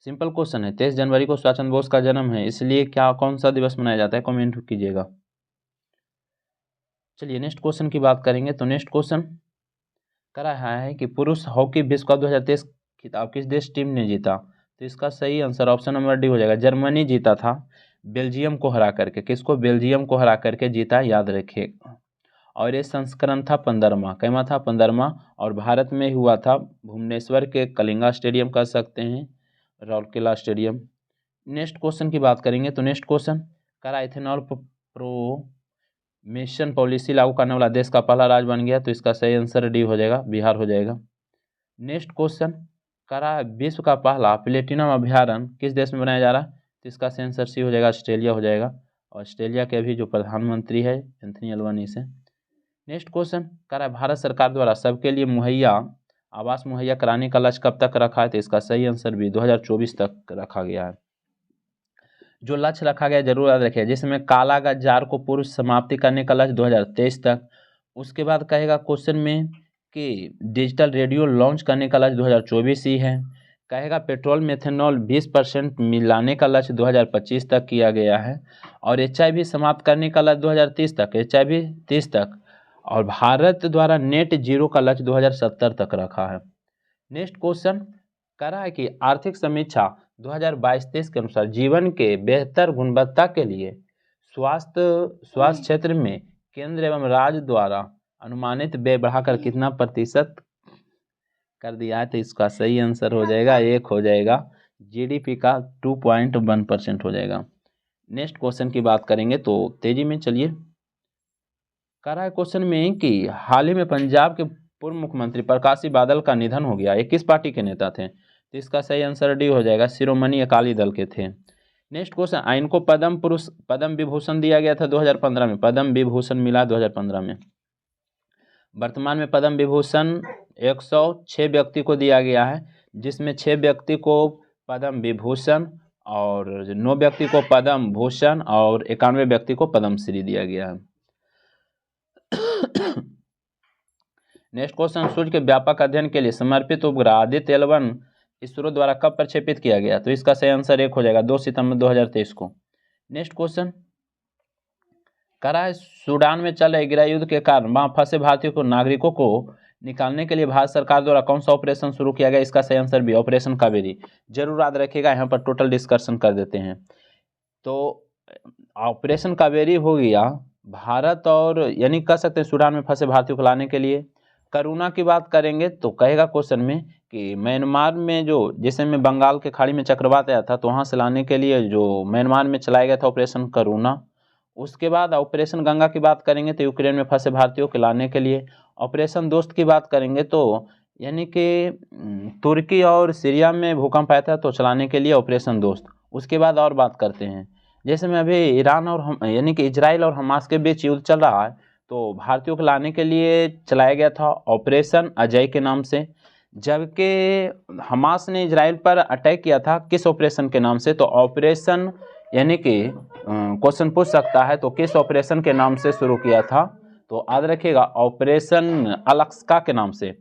सिंपल क्वेश्चन है, 23 जनवरी को सुभाष चंद्र बोस का जन्म है, इसलिए क्या कौन सा दिवस मनाया जाता है, कमेंट कीजिएगा। चलिए नेक्स्ट क्वेश्चन की बात करेंगे तो नेक्स्ट क्वेश्चन कर रहा है कि पुरुष हॉकी विश्व कप 2023 खिताब किस देश टीम ने जीता, तो इसका सही आंसर ऑप्शन नंबर डी हो जाएगा, जर्मनी जीता था, बेल्जियम को हरा करके। किसको, बेल्जियम को हरा करके जीता, याद रखिएगा। और ये संस्करण था 15वां, कैमा था 15वां, और भारत में हुआ था भुवनेश्वर के कलिंगा स्टेडियम कह सकते हैं, राउरकेला स्टेडियम। नेक्स्ट क्वेश्चन की बात करेंगे तो नेक्स्ट क्वेश्चन करा इथेनॉल प्रोमेशन पॉलिसी लागू करने वाला देश का पहला राज्य बन गया, तो इसका सही आंसर डी हो जाएगा, बिहार हो जाएगा। नेक्स्ट क्वेश्चन करा विश्व का पहला प्लेटिनम अभ्यारण्य किस देश में बनाया जा रहा है, तो इसका सही आंसर सी हो जाएगा, ऑस्ट्रेलिया हो जाएगा। ऑस्ट्रेलिया के अभी जो प्रधानमंत्री है एंथनी अल्बानीज़ है। नेक्स्ट क्वेश्चन करा भारत सरकार द्वारा सबके लिए आवास मुहैया कराने का लक्ष्य कब तक रखा है, तो इसका सही आंसर भी 2024 तक रखा गया है। जो लक्ष्य रखा गया जरूर याद रखिए, जिसमें काला जार को पूर्व समाप्ति करने का लक्ष्य 2023 तक। उसके बाद कहेगा क्वेश्चन में कि डिजिटल रेडियो लॉन्च करने का लक्ष्य 2024 ही है। कहेगा पेट्रोल में एथेनॉल 20% मिलाने का लक्ष्य 2025 तक किया गया है। और HIV समाप्त करने का लक्ष्य 2030 तक, HIV 30 तक। और भारत द्वारा नेट जीरो का लक्ष्य 2070 तक रखा है। नेक्स्ट क्वेश्चन कह रहा है कि आर्थिक समीक्षा 2022-23 के अनुसार जीवन के बेहतर गुणवत्ता के लिए स्वास्थ्य क्षेत्र में केंद्र एवं राज्य द्वारा अनुमानित व्यय बढ़ाकर कितना प्रतिशत कर दिया है, तो इसका सही आंसर हो जाएगा 1 हो जाएगा, GDP का 2.1% हो जाएगा। नेक्स्ट क्वेश्चन की बात करेंगे तो तेजी में चलिए। कह रहा है क्वेश्चन में कि हाल ही में पंजाब के पूर्व मुख्यमंत्री प्रकाश सिंह बादल का निधन हो गया, ये किस पार्टी के नेता थे, तो इसका सही आंसर डी हो जाएगा, शिरोमणि अकाली दल के थे। नेक्स्ट क्वेश्चन इनको पद्म विभूषण दिया गया था 2015 में, पद्म विभूषण मिला 2015 में। वर्तमान में पद्म विभूषण 106 व्यक्ति को दिया गया है, जिसमें 6 व्यक्ति को पद्म विभूषण और 9 व्यक्ति को पद्म भूषण और 91 व्यक्ति को पद्मश्री दिया गया है। नेक्स्ट क्वेश्चन सूर्य के व्यापक अध्ययन के लिए समर्पित उपग्रह आदित्य L1 इसरो द्वारा कब प्रक्षेपित किया गया, तो इसका सही आंसर 1 हो जाएगा, 2 सितंबर 2023 को। नेक्स्ट क्वेश्चन कह रहा है सूडान में चल रहे गृह युद्ध के कारण वहां फंसे भारतीयों नागरिकों को निकालने के लिए भारत सरकार द्वारा कौन सा ऑपरेशन शुरू किया गया, इसका सही आंसर भी ऑपरेशन कावेरी। जरूर याद रखिएगा, यहाँ पर टोटल डिस्कशन कर देते हैं। तो ऑपरेशन कावेरी हो गया भारत और यानी कह सकते हैं सूडान में फंसे भारतीयों को लाने के लिए। करुणा की बात करेंगे तो कहेगा क्वेश्चन में कि म्यांमार में जो जैसे में बंगाल के खाड़ी में चक्रवात आया था, तो वहाँ से लाने के लिए जो म्यांमार में चलाया गया था ऑपरेशन करुणा। उसके बाद ऑपरेशन गंगा की बात करेंगे तो यूक्रेन में फंसे भारतीयों को लाने के लिए। ऑपरेशन दोस्त की बात करेंगे तो यानी कि तुर्की और सीरिया में भूकंप आया था, तो चलाने के लिए ऑपरेशन दोस्त। उसके बाद और बात करते हैं, जैसे में अभी ईरान और यानी कि इजराइल और हमास के बीच युद्ध चल रहा है, तो भारतीयों को लाने के लिए चलाया गया था ऑपरेशन अजय के नाम से। जबकि हमास ने इजराइल पर अटैक किया था किस ऑपरेशन के नाम से, तो ऑपरेशन यानी कि क्वेश्चन पूछ सकता है तो किस ऑपरेशन के नाम से शुरू किया था, तो याद रखिएगा ऑपरेशन अलक्सा के नाम से।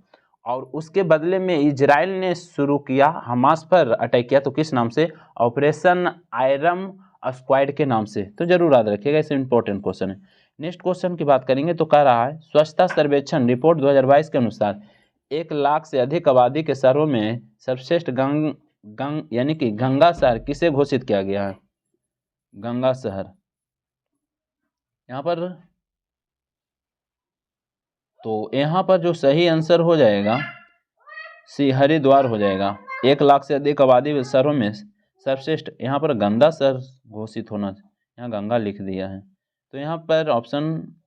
और उसके बदले में इजराइल ने शुरू किया हमास पर अटैक किया, तो किस नाम से, ऑपरेशन आयरन स्क्वाड के नाम से। तो जरूर याद रखिएगा, इसे इंपॉर्टेंट क्वेश्चन है। नेक्स्ट क्वेश्चन की बात करेंगे तो कह रहा है स्वच्छता सर्वेक्षण रिपोर्ट 2022 के अनुसार 1 लाख से अधिक आबादी के शहरों में सर्वश्रेष्ठ यानी कि गंगा शहर किसे घोषित किया गया है, गंगा शहर। यहाँ पर जो सही आंसर हो जाएगा सी हरिद्वार हो जाएगा। 1 लाख से अधिक आबादी के शहरों में सर्वश्रेष्ठ, यहाँ पर गंगा शहर घोषित होना, यहाँ गंगा लिख दिया है, तो यहाँ पर ऑप्शन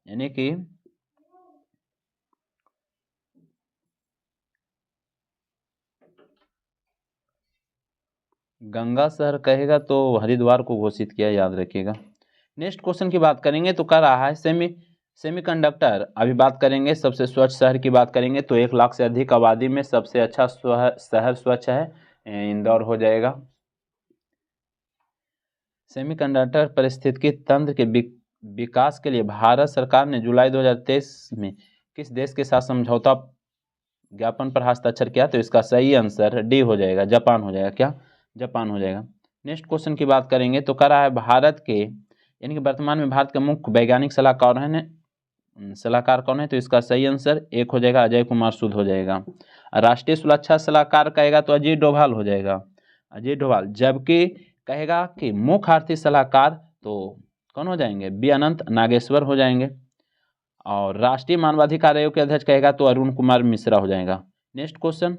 यानी कि गंगा शहर कहेगा तो हरिद्वार को घोषित किया, याद रखिएगा। नेक्स्ट क्वेश्चन की बात करेंगे तो कह रहा है सेमीकंडक्टर, अभी बात करेंगे सबसे स्वच्छ शहर की बात करेंगे तो 1 लाख से अधिक आबादी में सबसे अच्छा शहर स्वच्छ है, इंदौर हो जाएगा। सेमीकंडक्टर पारिस्थितिकी तंत्र के विकास के लिए भारत सरकार ने जुलाई 2023 में किस देश के साथ समझौता ज्ञापन पर हस्ताक्षर किया, तो इसका सही आंसर डी हो जाएगा, जापान हो जाएगा। क्या, जापान हो जाएगा। नेक्स्ट क्वेश्चन की बात करेंगे तो कह रहा है भारत के यानी कि वर्तमान में भारत के मुख्य वैज्ञानिक सलाहकार कौन है, तो इसका सही आंसर 1 हो जाएगा, अजय कुमार सूद हो जाएगा। राष्ट्रीय सुरक्षा सलाहकार कहेगा तो अजीत डोभाल हो जाएगा, अजीत डोभाल। जबकि कहेगा कि मुख्य आर्थिक सलाहकार तो कौन हो जाएंगे, बी अनंत नागेश्वर हो जाएंगे। और राष्ट्रीय मानवाधिकार आयोग के अध्यक्ष कहेगा तो अरुण कुमार मिश्रा हो जाएगा। नेक्स्ट क्वेश्चन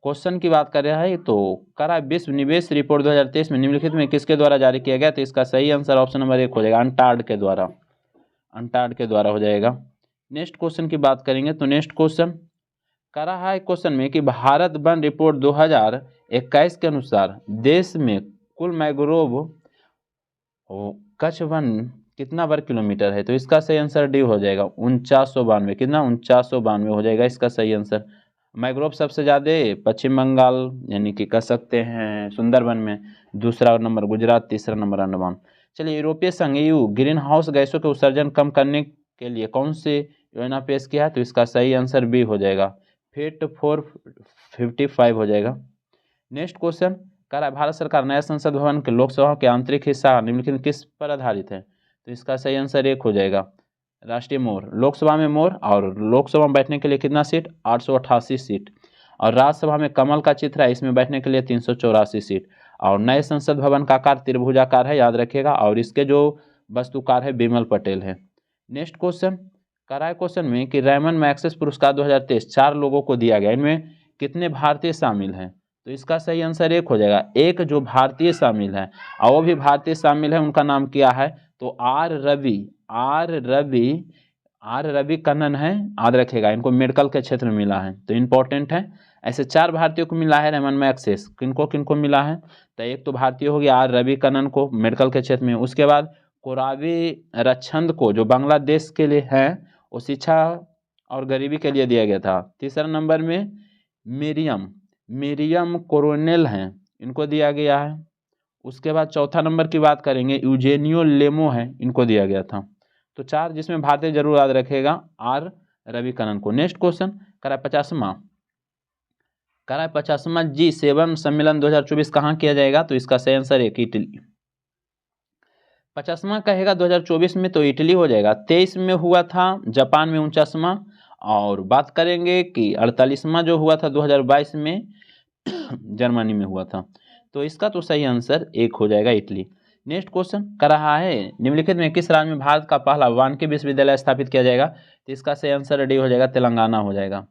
क्वेश्चन की बात कर रहा है तो करा विश्व निवेश रिपोर्ट 2023 में निम्नलिखित में किसके द्वारा जारी किया गया, तो इसका सही आंसर ऑप्शन नंबर 1 हो जाएगा, अंटार्ड के द्वारा, अंटार्ड के द्वारा हो जाएगा। नेक्स्ट क्वेश्चन की बात करेंगे तो नेक्स्ट क्वेश्चन करा है क्वेश्चन में कि भारत वन रिपोर्ट 2021 के अनुसार देश में कुल मैंग्रोव कच्छ वन कितना वर्ग किलोमीटर है, तो इसका सही आंसर डी हो जाएगा, 4992। कितना, 4992 हो जाएगा इसका सही आंसर। मैंग्रोव सबसे ज़्यादा पश्चिम बंगाल यानी कि कह सकते हैं सुंदरबन में, दूसरा नंबर गुजरात, तीसरा नंबर अंडमान। चलिए, यूरोपीय संघ EU ग्रीन हाउस गैसों के उत्सर्जन कम करने के लिए कौन सी योजना पेश किया है, तो इसका सही आंसर बी हो जाएगा, फिट फॉर 55 हो जाएगा। नेक्स्ट क्वेश्चन कह रहा है भारत सरकार नया संसद भवन के लोकसभा के आंतरिक हिस्सा निम्नलिखित किस पर आधारित है, तो इसका सही आंसर 1 हो जाएगा, राष्ट्रीय मोर। लोकसभा में मोर, और लोकसभा में बैठने के लिए कितना सीट, 888 सीट, और राज्यसभा में कमल का चित्र है, इसमें बैठने के लिए 384 सीट, और नए संसद भवन का आकार त्रिभुजाकार है, याद रखिएगा, और इसके जो वास्तुकार है बिमल पटेल है। नेक्स्ट क्वेश्चन कराए क्वेश्चन में कि रेमन मैग्सेसे पुरस्कार 2023 4 लोगों को दिया गया, इनमें कितने भारतीय शामिल हैं, तो इसका सही आंसर 1 हो जाएगा, एक जो भारतीय शामिल है, और वो भी भारतीय शामिल है, उनका नाम क्या है, तो आर रवि कन्नन है, याद रखेगा, इनको मेडिकल के क्षेत्र में मिला है, तो इम्पोर्टेंट है। ऐसे 4 भारतीयों को मिला है रेमन मैग्सेसे, किनको किनको मिला है, तो एक तो भारतीय हो गया आर रवि कन्नन को मेडिकल के क्षेत्र में, उसके बाद कोरावी रच्छंद को जो बांग्लादेश के लिए है, वो शिक्षा और गरीबी के लिए दिया गया था। तीसरा नंबर में मिरियम कोरोनेल हैं, इनको दिया गया है। उसके बाद चौथा नंबर की बात करेंगे, यूजेनियो लेमो है, इनको दिया गया था। तो 4 जिसमें भारतीय जरूर याद रखेगा, आर रवि कन्नन को। नेक्स्ट क्वेश्चन करा 50वां G7 सम्मेलन 2024 कहाँ किया जाएगा, तो इसका सही आंसर 1 इटली। 50वां कहेगा 2024 में, तो इटली हो जाएगा। 23 में हुआ था जापान में 49वां, और बात करेंगे कि 48वां जो हुआ था 2022 में जर्मनी में हुआ था, तो इसका तो सही आंसर 1 हो जाएगा, इटली। नेक्स्ट क्वेश्चन कर रहा है निम्नलिखित में किस राज्य में भारत का पहला वानिकी विश्वविद्यालय स्थापित किया जाएगा, तो इसका सही आंसर डी हो जाएगा, तेलंगाना हो जाएगा।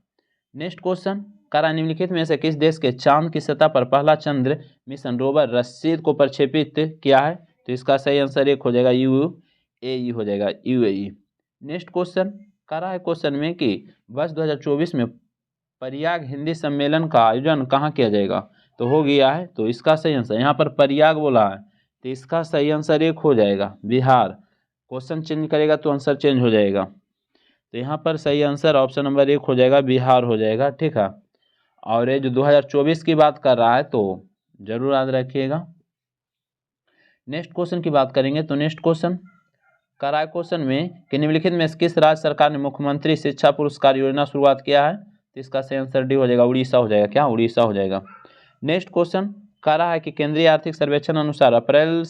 नेक्स्ट क्वेश्चन कर रहा है निम्नलिखित में से किस देश के चांद की सतह पर पहला चंद्र मिशन रोवर रशीद को प्रक्षेपित किया है, तो इसका सही आंसर 1 हो जाएगा, UAE हो जाएगा, UAE। नेक्स्ट क्वेश्चन कर रहा है क्वेश्चन में कि वर्ष 2024 में प्रयाग हिंदी सम्मेलन का आयोजन कहाँ किया जाएगा, तो हो गया है, तो इसका सही आंसर, यहाँ पर प्रयाग बोला है, तो इसका सही आंसर 1 हो जाएगा, बिहार। क्वेश्चन चेंज करेगा तो आंसर चेंज हो जाएगा, तो यहाँ पर सही आंसर ऑप्शन नंबर 1 हो जाएगा, बिहार हो जाएगा, ठीक है। और ये जो 2024 की बात कर रहा है तो जरूर याद रखिएगा। नेक्स्ट क्वेश्चन की बात करेंगे तो नेक्स्ट क्वेश्चन कराए क्वेश्चन में कि निम्नलिखित में किस राज्य सरकार ने मुख्यमंत्री शिक्षा पुरस्कार योजना शुरुआत किया है, तो इसका सही आंसर डी हो जाएगा, उड़ीसा हो जाएगा, क्या, उड़ीसा हो जाएगा। नेक्स्ट क्वेश्चन कह रहा है कि केंद्रीय आर्थिक सर्वेक्षण अनुसार अप्रैल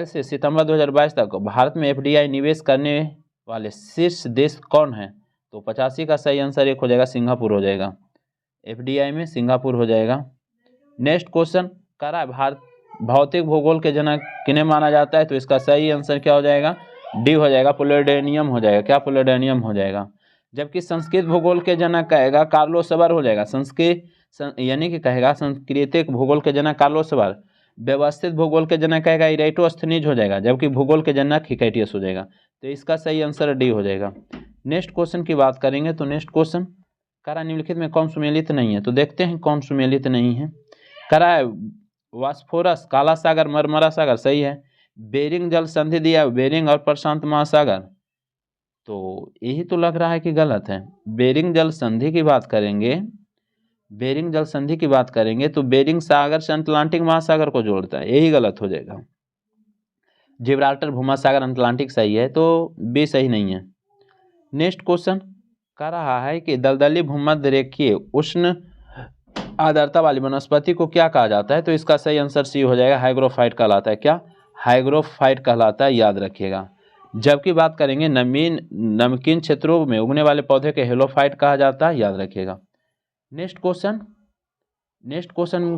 से सितंबर 2022 तक भारत में FDI निवेश करने वाले शीर्ष देश कौन है, तो 85 का सही आंसर 1 हो जाएगा, सिंगापुर हो जाएगा, FDI में सिंगापुर हो जाएगा। नेक्स्ट क्वेश्चन कह रहा है भारत भौतिक भूगोल के जनक किन्हें माना जाता है, तो इसका सही आंसर क्या हो जाएगा, डी हो जाएगा, प्लूटोनियम हो जाएगा, क्या, प्लूटोनियम हो जाएगा। जबकि संस्कृत भूगोल के जनक कहेगा कार्लो सबर हो जाएगा, यानी कि कहेगा सांस्कृतिक भूगोल के जनक कार्लो सबर, व्यवस्थित भूगोल के जनक कहेगा इरेटोस्थनीज हो जाएगा, जबकि भूगोल के जनक हिकैटियस हो जाएगा, तो इसका सही आंसर डी हो जाएगा। नेक्स्ट क्वेश्चन की बात करेंगे तो नेक्स्ट क्वेश्चन करा निम्नलिखित में कौन सुमेलित नहीं है, तो देखते हैं कौन सुमेलित नहीं है। करा है वास्फोरस, काला सागर, मरमरा सागर, सही है। बेरिंग जल संधि दिया, बेरिंग और प्रशांत महासागर, तो यही तो लग रहा है कि गलत है। बेरिंग जल संधि की बात करेंगे तो बेरिंग सागर से अटलांटिक महासागर को जोड़ता है, यही गलत हो जाएगा। जिब्राल्टर भूमध्यसागर अटलांटिक सही है, तो बी सही नहीं है। नेक्स्ट क्वेश्चन कह रहा है कि दलदली भूमध्य रेखीय उष्ण आर्द्रता वाली वनस्पति को क्या कहा जाता है, तो इसका सही आंसर सी हो जाएगा, हाइग्रोफाइट कहलाता है, क्या, हाइग्रोफाइट कहलाता है, याद रखिएगा। जबकि बात करेंगे नमकीन क्षेत्रों में उगने वाले पौधे के हेलोफाइट कहा जाता है, याद रखिएगा। नेक्स्ट क्वेश्चन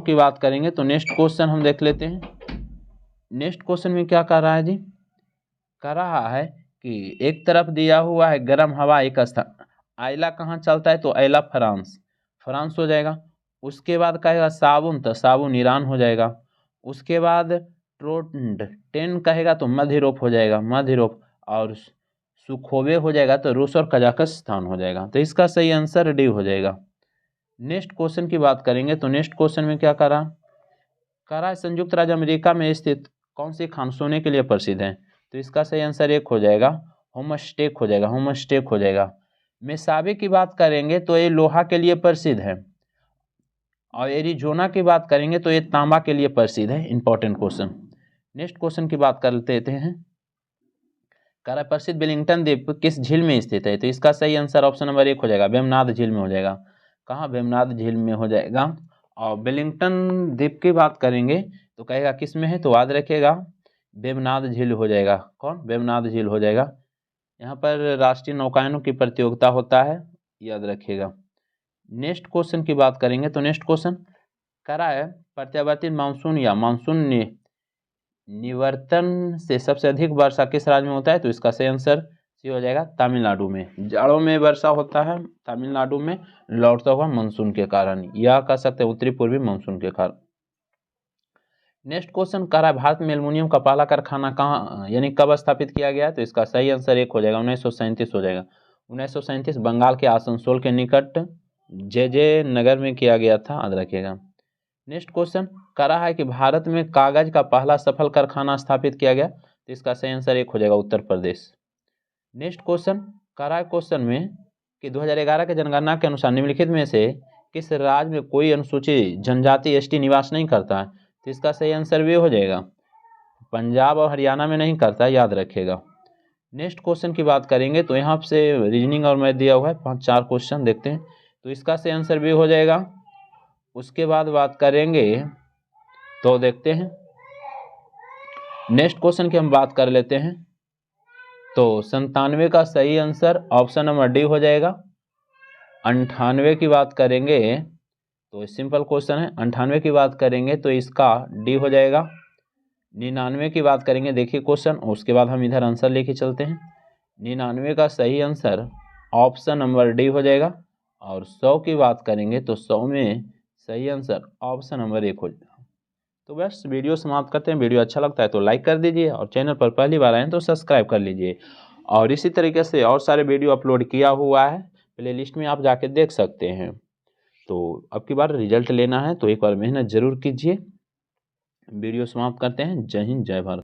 की बात करेंगे तो नेक्स्ट क्वेश्चन हम देख लेते हैं। नेक्स्ट क्वेश्चन में क्या कह रहा है जी, कह रहा है कि एक तरफ दिया हुआ है गर्म हवा एक स्थान, आइला कहाँ चलता है, तो आइला फ्रांस हो जाएगा। उसके बाद कहेगा साबुन तो साबुन ईरान हो जाएगा। उसके बाद ट्रोटेन कहेगा तो मध्य यूरोप हो जाएगा, मध्य यूरोप। और सुखोवे हो जाएगा तो रूस और कजाकिस्तान हो जाएगा। तो इसका सही आंसर डी हो जाएगा। नेक्स्ट क्वेश्चन की बात करेंगे तो नेक्स्ट क्वेश्चन में क्या करा संयुक्त राज्य अमेरिका में स्थित कौन सी खान सोने के लिए प्रसिद्ध है? तो इसका सही आंसर एक हो जाएगा, होमस्टेक हो जाएगा, होमस्टेक हो जाएगा। मेसाबे की बात करेंगे तो ये लोहा के लिए प्रसिद्ध है। और एरिजोना की बात करेंगे तो ये तांबा के लिए प्रसिद्ध है। Important question. नेक्स्ट क्वेश्चन की बात कर लेते हैं। प्रसिद्ध वेलिंगटन द्वीप किस झील में स्थित है? तो इसका सही आंसर ऑप्शन नंबर 1 हो जाएगा, वेमनाथ झील में हो जाएगा। कहाँ? वेमनाथ झील में हो जाएगा। और वेलिंगटन द्वीप की बात करेंगे तो कहेगा किस में है? तो याद रखिएगा वेमनाथ झील हो जाएगा। कौन? वेमनाथ झील हो जाएगा। यहाँ पर राष्ट्रीय नौकायनों की प्रतियोगिता होता है, याद रखिएगा। नेक्स्ट क्वेश्चन की बात करेंगे तो नेक्स्ट क्वेश्चन प्रत्यावर्ती मानसून या मानसून निवर्तन से सबसे अधिक वर्षा किस राज्य में होता है? तो इसका सही आंसर सी हो जाएगा, तमिलनाडु में। जाड़ों में वर्षा होता है तमिलनाडु में लौटता हुआ मानसून के कारण, या कह सकते हैं उत्तरी पूर्वी मानसून के कारण। नेक्स्ट क्वेश्चन भारत में एल्युमिनियम का पहला कारखाना कहाँ यानी कब स्थापित किया गया? तो इसका सही आंसर 1 हो जाएगा, 1937 हो जाएगा। 1937 बंगाल के आसनसोल के निकट जे नगर में किया गया था, याद रखिएगा। नेक्स्ट क्वेश्चन है कि भारत में कागज का पहला सफल कारखाना स्थापित किया गया? तो इसका सही आंसर 1 हो जाएगा, Uttar Pradesh. Next question question में कि 2011 के जनगणना के अनुसार निम्नलिखित में से किस राज्य में कोई अनुसूचित जनजाति एसटी निवास नहीं करता है? तो इसका सही आंसर भी हो जाएगा, पंजाब और हरियाणा में नहीं करता, याद रखिएगा। नेक्स्ट क्वेश्चन की बात करेंगे तो यहाँ से रीजनिंग और मैथ दिया हुआ है, 5-4 क्वेश्चन देखते हैं। तो इसका सही आंसर भी हो जाएगा। उसके बाद बात करेंगे तो देखते हैं नेक्स्ट क्वेश्चन की हम बात कर लेते हैं। तो 97 का सही आंसर ऑप्शन नंबर डी हो जाएगा। 98 की बात करेंगे तो सिंपल क्वेश्चन है, 98 की बात करेंगे तो इसका डी हो जाएगा। 99 की बात करेंगे, देखिए क्वेश्चन, उसके बाद हम इधर आंसर लेके चलते हैं। 99 का सही आंसर ऑप्शन नंबर डी हो जाएगा। और 100 की बात करेंगे तो 100 में सही आंसर ऑप्शन नंबर 1 हो जाएगा। तो बस वीडियो समाप्त करते हैं। वीडियो अच्छा लगता है तो लाइक कर दीजिए और चैनल पर पहली बार आए तो सब्सक्राइब कर लीजिए। और इसी तरीके से और सारे वीडियो अपलोड किया हुआ है, प्लेलिस्ट में आप जाके देख सकते हैं। तो अब की बार रिजल्ट लेना है तो एक बार मेहनत जरूर कीजिए। वीडियो समाप्त करते हैं। जय हिंद, जय भारत।